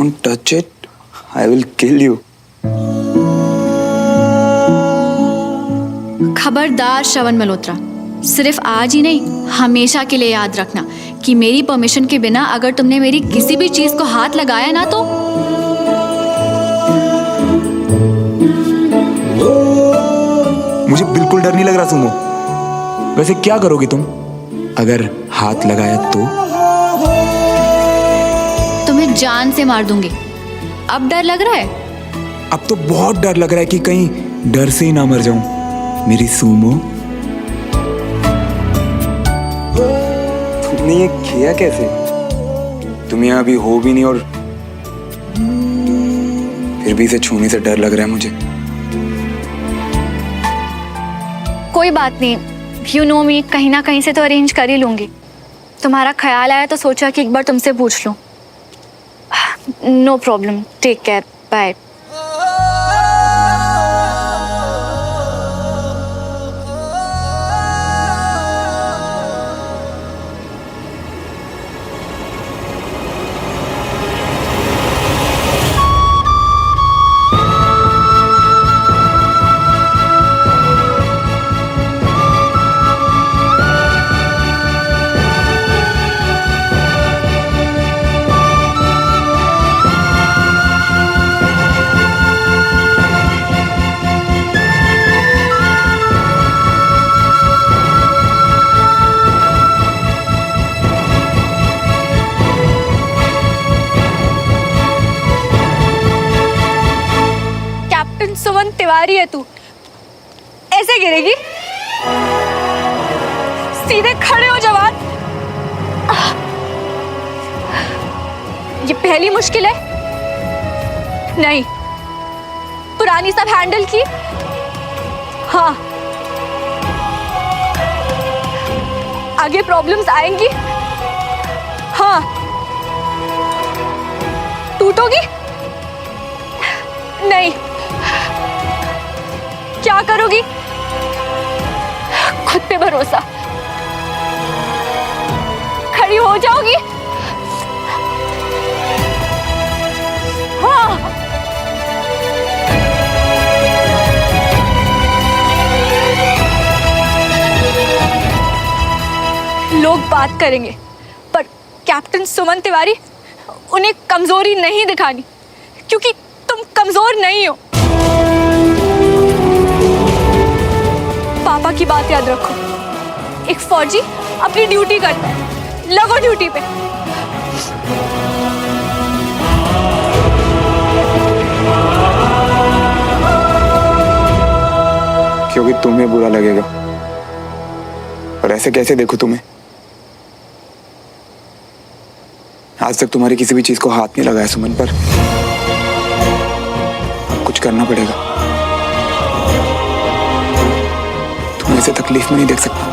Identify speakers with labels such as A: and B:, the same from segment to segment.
A: Don't touch it. I will kill you.
B: खबरदार श्रवण मल्होत्रा, सिर्फ आज ही नहीं हमेशा के लिए याद रखना कि मेरी परमिशन के बिना अगर तुमने मेरी किसी भी चीज को हाथ लगाया ना तो
A: मुझे बिल्कुल डर नहीं लग रहा सुमो। वैसे क्या करोगी तुम अगर हाथ लगाया तो?
B: तुम्हें जान से मार दूंगी। अब डर लग रहा है?
A: अब तो बहुत डर लग रहा है कि कहीं डर से ही ना मर जाऊं मेरी सुमो। तुमने ये किया कैसे? तुम यहाँ अभी हो भी नहीं और फिर भी इसे छूने से डर लग रहा है मुझे।
B: कोई बात नहीं, यू नो मी, कहीं ना कहीं से तो अरेंज कर ही लूंगी। तुम्हारा ख्याल आया तो सोचा कि एक बार तुमसे पूछ लूं। No problem, take care, bye. Suman Tiwari है तू, ऐसे गिरेगी? सीधे खड़े हो जवान। ये पहली मुश्किल है? नहीं, पुरानी सब हैंडल की। हाँ, आगे प्रॉब्लम्स आएंगी। हाँ, टूटोगी? नहीं। क्या करोगी? खुद पे भरोसा। खड़ी हो जाओगी? हाँ। लोग बात करेंगे पर कैप्टन सुमन तिवारी, उन्हें कमजोरी नहीं दिखानी क्योंकि तुम कमजोर नहीं हो। पापा की बात याद रखो, एक फौजी अपनी ड्यूटी करता है, लगो ड्यूटी पे।
A: क्योंकि तुम्हें बुरा लगेगा, और ऐसे कैसे देखो तुम्हें? आज तक तुम्हारी किसी भी चीज को हाथ नहीं लगाया सुमन, पर कुछ करना पड़ेगा। तुम्हें ऐसे तकलीफ में नहीं देख सकता।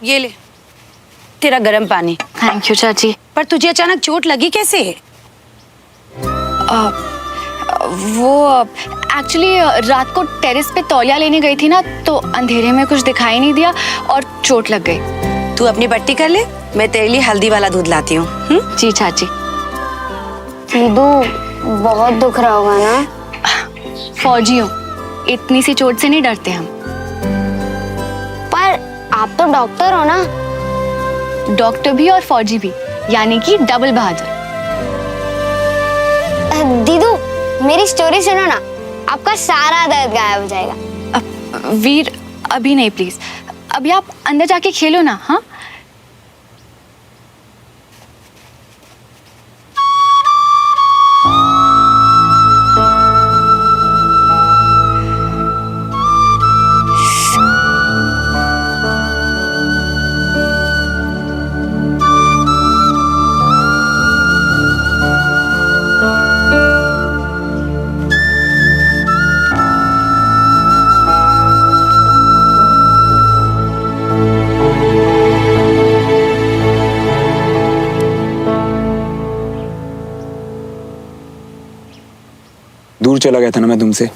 C: ये ले तेरा गर्म पानी।
B: थैंक यू चाची।
C: पर तुझे अचानक चोट लगी कैसे?
B: वो एक्चुअली रात को टेरेस पे तौलिया लेने गई थी ना, तो अंधेरे में कुछ दिखाई नहीं दिया और चोट लग गई।
C: तू अपनी पट्टी कर ले, मैं तेरे लिए हल्दी वाला दूध लाती हूँ।
B: जी चाची।
D: सीधू, बहुत दुख रहा होगा ना?
B: फौजी हो, इतनी सी चोट से नहीं डरते हम।
D: पर आप तो डॉक्टर हो ना?
B: डॉक्टर भी और फौजी भी, यानी कि डबल बहादुर।
D: दीदू, मेरी स्टोरी सुनो ना, आपका सारा दर्द गायब हो जाएगा।
B: वीर, अभी नहीं प्लीज, अभी आप अंदर जाके खेलो ना। हाँ,
A: दूर चला गया था ना मैं तुमसे,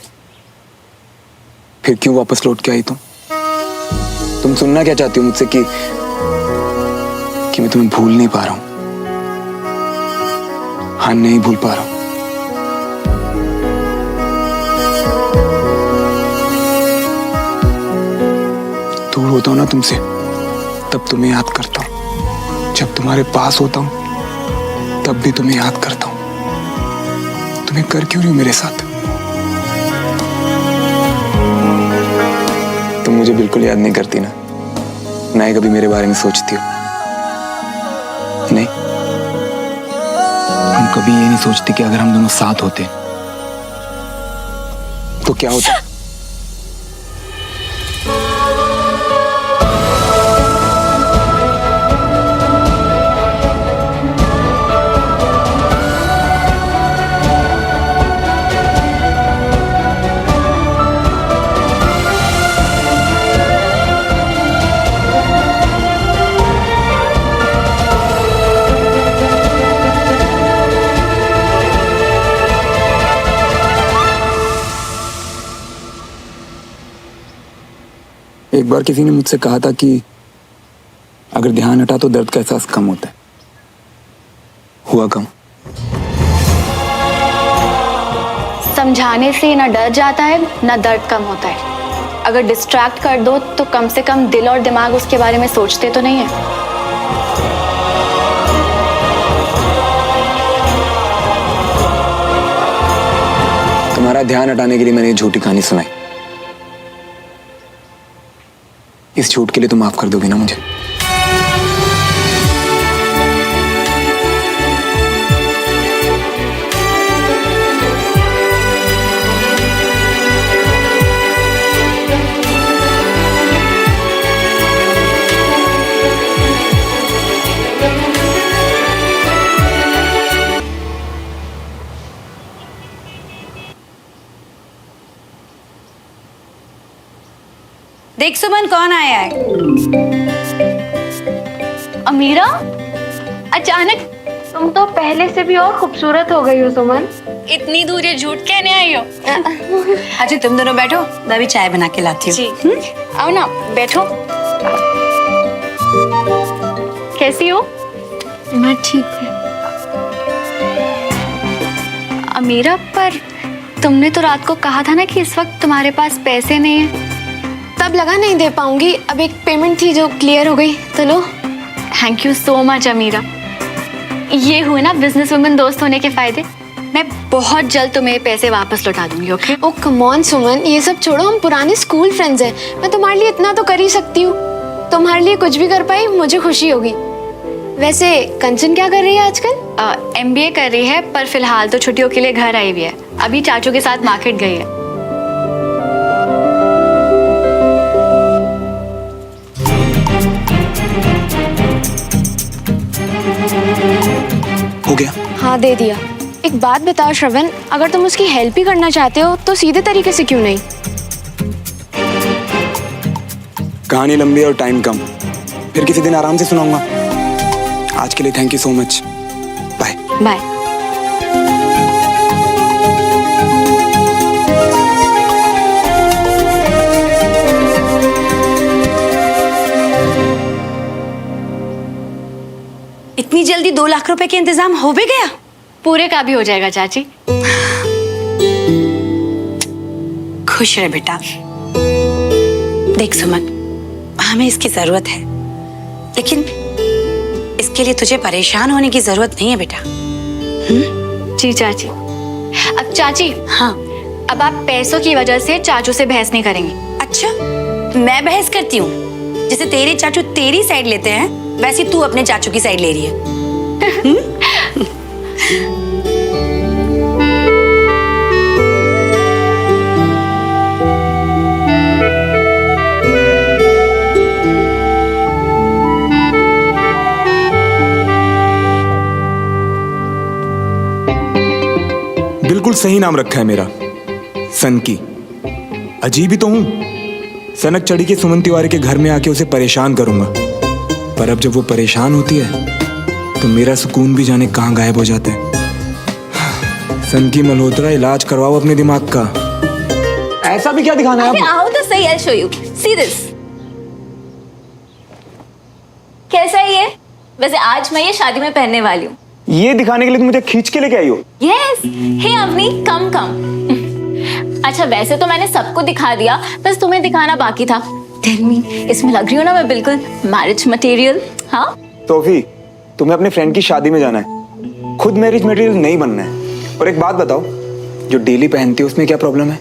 A: फिर क्यों वापस लौट के आई तुम सुनना क्या चाहती हो मुझसे कि मैं तुम्हें भूल नहीं पा रहा हूं? हाँ, नहीं भूल पा रहा हूं। दूर होता हूं ना तुमसे, तब तुम्हें याद करता हूं। जब तुम्हारे पास होता हूं, तब भी तुम्हें याद करता हूं। तुम्हें कर क्यों रही हो मेरे साथ? तुम मुझे बिल्कुल याद नहीं करती ना ही कभी मेरे बारे में सोचती हो। नहीं, तुम कभी ये नहीं सोचती कि अगर हम दोनों साथ होते तो क्या होता? एक बार किसी ने मुझसे कहा था कि अगर ध्यान हटा तो दर्द का एहसास कम होता है। हुआ कम।
B: समझाने से ना डर जाता है ना दर्द कम होता है। अगर डिस्ट्रैक्ट कर दो तो कम से कम दिल और दिमाग उसके बारे में सोचते तो नहीं है।
A: तुम्हारा ध्यान हटाने के लिए मैंने झूठी कहानी सुनाई। इस झूठ के लिए तुम माफ कर दोगे ना मुझे?
C: देख सुमन, कौन आया है?
B: अमीरा, अचानक
E: तुम तो पहले से भी और खूबसूरत हो गई हो सुमन।
B: इतनी दूर ये झूठ कहने आई हो?
C: अच्छा तुम दोनों बैठो, मैं भी चाय बना के लाती हूँ।
B: जी, आओ ना, बैठो। कैसी हो?
E: मैं ठीक हूँ।
B: अमीरा, पर तुमने तो रात को कहा था ना कि इस वक्त तुम्हारे पास पैसे नहीं है।
E: तब लगा नहीं दे पाऊंगी, अब एक पेमेंट थी जो क्लियर हो गई, तो लो।
B: थैंक यू सो मच अमीरा। ये हुए ना बिजनेस वुमन दोस्त होने के फायदे। मैं बहुत जल्द तुम्हें पैसे वापस लौटा दूंगी, ओके?
E: ओ कम ऑन सुमन, ये सब छोड़ो, हम पुराने स्कूल फ्रेंड्स हैं। मैं तुम्हारे लिए इतना तो कर ही सकती हूँ। तुम्हारे लिए कुछ भी कर पाई मुझे खुशी होगी। वैसे कंचन क्या कर रही है आजकल?
B: MBA कर रही है, पर फिलहाल तो छुट्टियों के लिए घर आई हुई है। अभी चाचू के साथ मार्केट गई है।
A: हो गया?
E: हाँ दे दिया। एक बात बताओ श्रवण, अगर तुम उसकी हेल्प ही करना चाहते हो तो सीधे तरीके से क्यों नहीं?
A: कहानी लंबी और टाइम कम, फिर किसी दिन आराम से सुनाऊंगा। आज के लिए thank you so much. Bye
E: bye.
C: इतनी जल्दी 2 लाख रुपए के इंतजाम हो भी गया?
B: पूरे का भी हो जाएगा चाची।
C: खुश रहे बेटा। देख सुमन, हमें इसकी जरूरत है, लेकिन इसके लिए तुझे परेशान होने की जरूरत नहीं है बेटा।
B: जी चाची। अब चाची,
C: हाँ,
B: अब आप पैसों की वजह से चाचू से बहस नहीं करेंगी।
C: अच्छा मैं बहस करती हूँ? जैसे तेरे चाचू तेरी साइड लेते हैं, वैसे तू अपने चाचू की साइड ले रही है।
A: बिल्कुल सही नाम रखा है मेरा, सनकी। अजीब ही तो हूं, सनक चढ़ी के सुमन तिवारी के घर में आके उसे परेशान करूंगा, पर अब जब वो परेशान होती है तो मेरा सुकून भी जाने कहां गायब हो जाता है। सनकी मल्होत्रा, इलाज करवाओ अपने दिमाग का। ऐसा भी क्या दिखाना है
B: अरे
A: आपको?
B: आओ तो सही, I'll show you. See this. कैसा है ये? वैसे आज मैं ये शादी में पहनने वाली हूँ।
A: ये दिखाने के लिए तुम मुझे खींच के लेके आई हो?
B: Yes. Hey अवनी, कम कम। अच्छा वैसे तो मैंने सबको दिखा दिया, बस तुम्हें दिखाना बाकी था। Tell me, इसमें लग रही हो ना मैं बिल्कुल मैरिज मटेरियल? हाँ?
A: सोफी, तुम्हें अपने फ्रेंड की शादी में जाना है, खुद मैरिज मटेरियल नहीं बनना है। और एक बात बताओ, जो डेली पहनती हो उसमें क्या प्रॉब्लम है?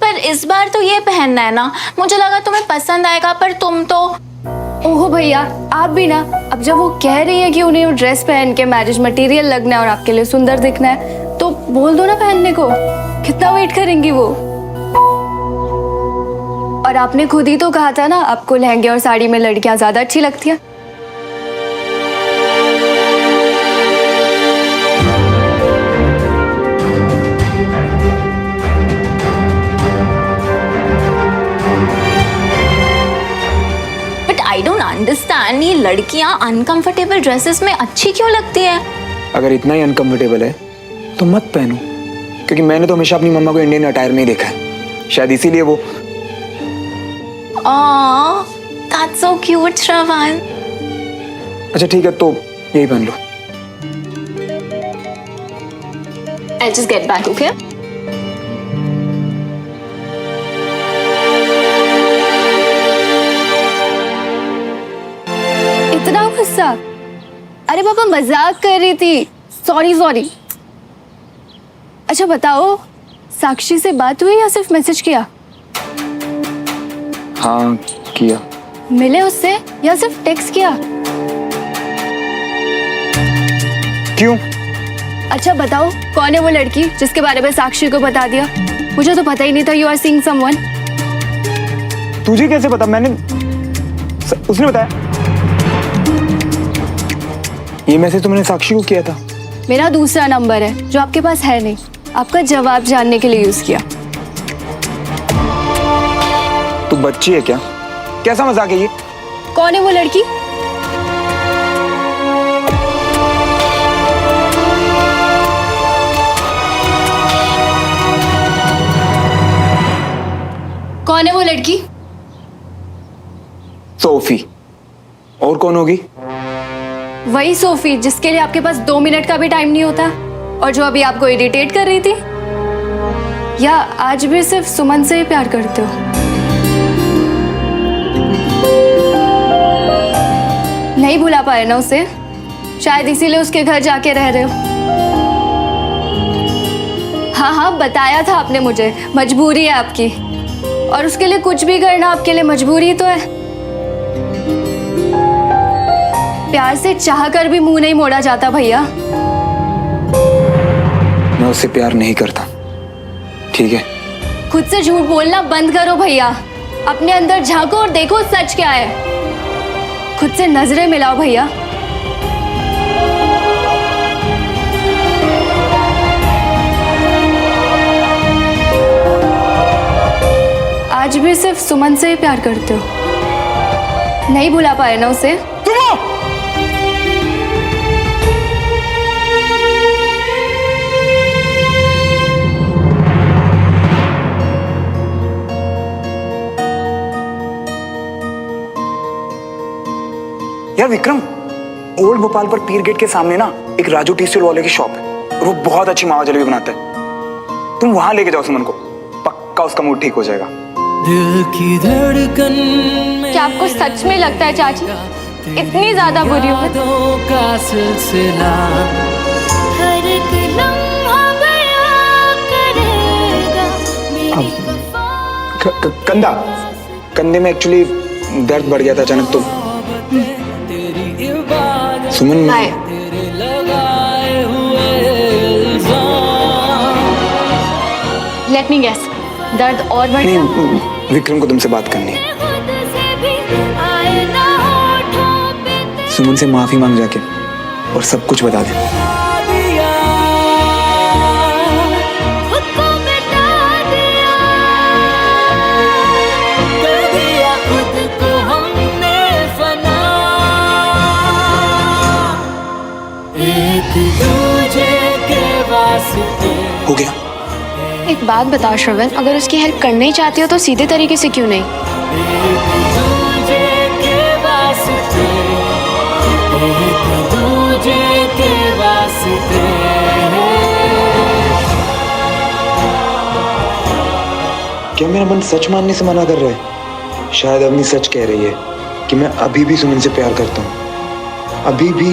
B: पर इस बार तो ये पहनना है ना, मुझे लगा तुम्हें पसंद आएगा, पर तुम तो। ओहो भैया, आप भी ना, अब जब वो कह रही है कि उन्हें वो ड्रेस पहन के मैरिज मटेरियल लगना है और आपके लिए सुंदर दिखना है, तो बोल दो ना पहनने को। कितना वेट करेंगी वो? और आपने खुद ही तो कहा था ना, आपको लहंगे और साड़ी में लड़कियां ज्यादा अच्छी लगती हैं। आई डोंट अंडरस्टैंड, ये लड़कियां अनकंफर्टेबल ड्रेसेस में अच्छी क्यों लगती है?
A: अगर इतना ही अनकंफर्टेबल है तो मत पहनो, क्योंकि मैंने तो हमेशा अपनी मम्मा को इंडियन अटायर में ही देखा है, शायद इसीलिए वो।
B: That's so cute, श्रवण।
A: अच्छा ठीक है, तो यही पहन लो।
B: I'll just get back, okay? इतना गुस्सा? अरे पापा मजाक कर रही थी, सॉरी सॉरी। अच्छा बताओ, साक्षी से बात हुई या सिर्फ मैसेज किया?
A: हाँ किया।
B: मिले उससे या सिर्फ टेक्स्ट किया?
A: क्यों?
B: अच्छा बताओ, कौन है वो लड़की जिसके बारे में साक्षी को बता दिया? मुझे तो पता ही नहीं था यू आर सीइंग समवन।
A: तुझे कैसे पता? उसने बताया। ये मैसेज तुमने साक्षी को किया था?
B: मेरा दूसरा नंबर है जो आपके पास है नहीं, आपका जवाब जानने के लिए यूज किया।
A: तू बच्ची है क्या? कैसा मजाक है ये?
B: कौन है वो लड़की? कौन है वो लड़की?
A: सोफी। और कौन होगी?
B: वही सोफी जिसके लिए आपके पास 2 मिनट का भी टाइम नहीं होता, और जो अभी आपको इरिटेट कर रही थी। या आज भी सिर्फ सुमन से ही प्यार करते हो? नहीं भुला पाए ना उसे, शायद इसीलिए उसके घर जाके रह रहे हो। हाँ हाँ बताया था आपने मुझे, मजबूरी है आपकी, और उसके लिए कुछ भी करना आपके लिए मजबूरी तो है। प्यार से चाह कर भी मुंह नहीं मोड़ा जाता भैया।
A: मैं उससे प्यार नहीं करता, ठीक है?
B: खुद से झूठ बोलना बंद करो भैया, अपने अंदर झांको और देखो सच क्या है। खुद से नजरें मिलाओ भैया। आज भी सिर्फ सुमन से ही प्यार करते हो? नहीं भुला पाए ना उसे?
A: यार विक्रम, ओल्ड भोपाल पर पीर गेट के सामने ना एक राजू टी स्टॉल वाले की शॉप है, और वो बहुत अच्छी मावा जलेबी बनाता है। तुम वहां लेके जाओ सुमन को, पक्का उसका मूड ठीक हो जाएगा।
F: दिल की धड़कन में
B: क्या आपको सच में लगता है चाची इतनी ज्यादा बुरी हूँ?
F: यादों का सिलसिला
D: हर एक लम्हा बयां करेगा मेरी वफा।
A: कंधे में एक्चुअली दर्द बढ़ गया था अचानक, तो सुमन
F: तेरे लगाए हुए इल्जाम।
B: लेट मी गेस, दर्द और बढ़ गया?
A: नहीं, विक्रम को तुमसे बात करनी है।
D: खुद से भी आए ना होठों पे
A: सुमन से माफी मांग जाके और सब कुछ बता दे।
D: खुद को मिटा दिया,
F: कर दिया खुद को हमने फना, एक दूजे के वास्ते
A: हो गया?
E: एक बात बताओ श्रवण, अगर उसकी हेल्प करना ही चाहती हो तो सीधे तरीके से क्यों नहीं?
F: दूजे के वास्ते, एक दूजे के वास्ते।
A: क्या मेरा मन सच मानने से मना कर रहा है? शायद अवनी सच कह रही है कि मैं अभी भी सुमन से प्यार करता हूँ, अभी भी